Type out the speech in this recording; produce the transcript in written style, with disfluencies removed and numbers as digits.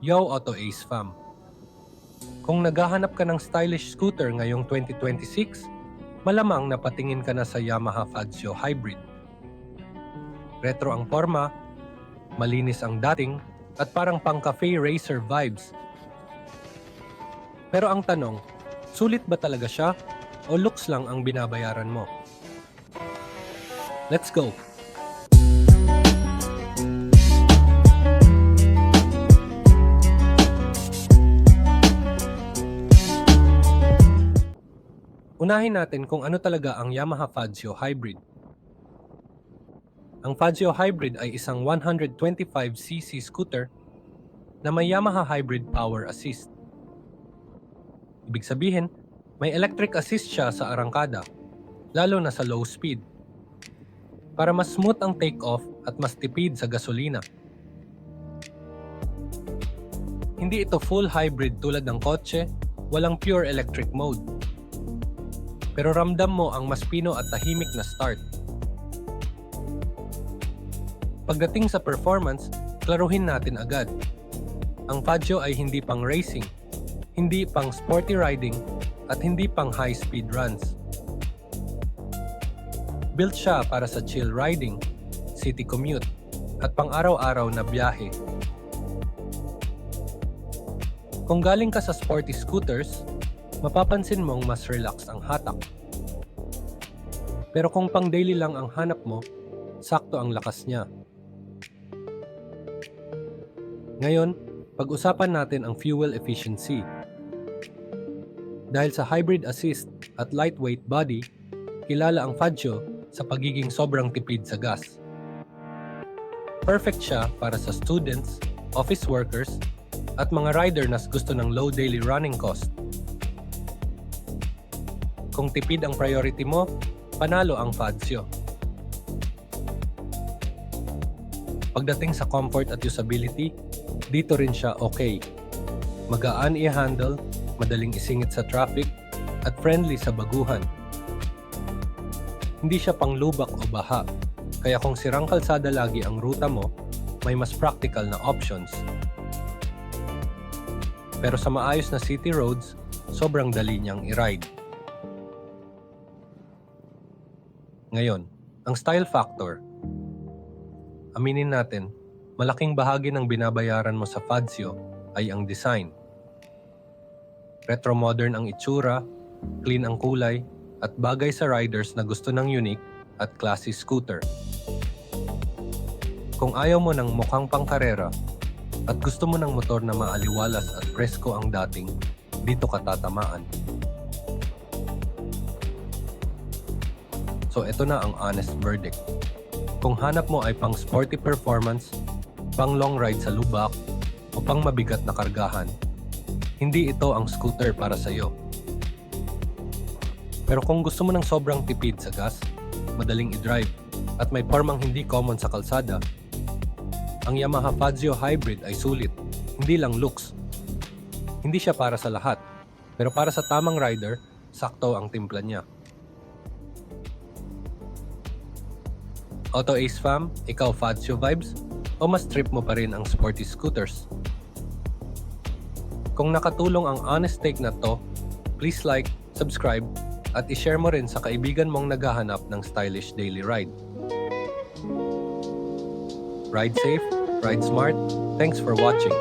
Yo Auto Ace fam! Kung naghahanap ka ng stylish scooter ngayong 2026, malamang napatingin ka na sa Yamaha Fazio Hybrid. Retro ang forma, malinis ang dating, at parang pang-cafe racer vibes. Pero ang tanong, sulit ba talaga siya o looks lang ang binabayaran mo? Let's go! Unahin natin kung ano talaga ang Yamaha Fazio Hybrid. Ang Fazio Hybrid ay isang 125cc scooter na may Yamaha Hybrid Power Assist. Ibig sabihin, may electric assist siya sa arangkada, lalo na sa low speed, para mas smooth ang take-off at mas tipid sa gasolina. Hindi ito full hybrid tulad ng kotse, walang pure electric mode. Pero ramdam mo ang mas pino at tahimik na start. Pagdating sa performance, klaruhin natin agad. Ang Fazio ay hindi pang racing, hindi pang sporty riding, at hindi pang high-speed runs. Built siya para sa chill riding, city commute, at pang-araw-araw na biyahe. Kung galing ka sa sporty scooters, mapapansin mong mas relax ang hatak. Pero kung pang daily lang ang hanap mo, sakto ang lakas niya. Ngayon, pag-usapan natin ang fuel efficiency. Dahil sa hybrid assist at lightweight body, kilala ang Fazio sa pagiging sobrang tipid sa gas. Perfect siya para sa students, office workers, at mga rider na gusto ng low daily running cost. Kung tipid ang priority mo, panalo ang Fazio. Pagdating sa comfort at usability, dito rin siya okay. Magaan i-handle, madaling isingit sa traffic, at friendly sa baguhan. Hindi siya pang lubak o baha, kaya kung sirang kalsada lagi ang ruta mo, may mas practical na options. Pero sa maayos na city roads, sobrang dali niyang i-ride. Ngayon, ang style factor. Aminin natin, malaking bahagi ng binabayaran mo sa Fazio ay ang design. Retro-modern ang itsura, clean ang kulay, at bagay sa riders na gusto ng unique at classy scooter. Kung ayaw mo ng mukhang pangkarera at gusto mo ng motor na maaliwalas at presko ang dating, dito ka tatamaan. So ito na ang honest verdict. Kung hanap mo ay pang sporty performance, pang long ride sa lubak, o pang mabigat na kargahan, hindi ito ang scooter para sa iyo. Pero kung gusto mo ng sobrang tipid sa gas, madaling i-drive, at may formang hindi common sa kalsada, ang Yamaha Fazio Hybrid ay sulit, hindi lang looks. Hindi siya para sa lahat, pero para sa tamang rider, sakto ang timpla niya. Auto Ace fam, ikaw Fazio vibes? O mas trip mo pa rin ang sporty scooters? Kung nakatulong ang honest take na to, please like, subscribe, at ishare mo rin sa kaibigan mong naghahanap ng stylish daily ride. Ride safe, ride smart. Thanks for watching.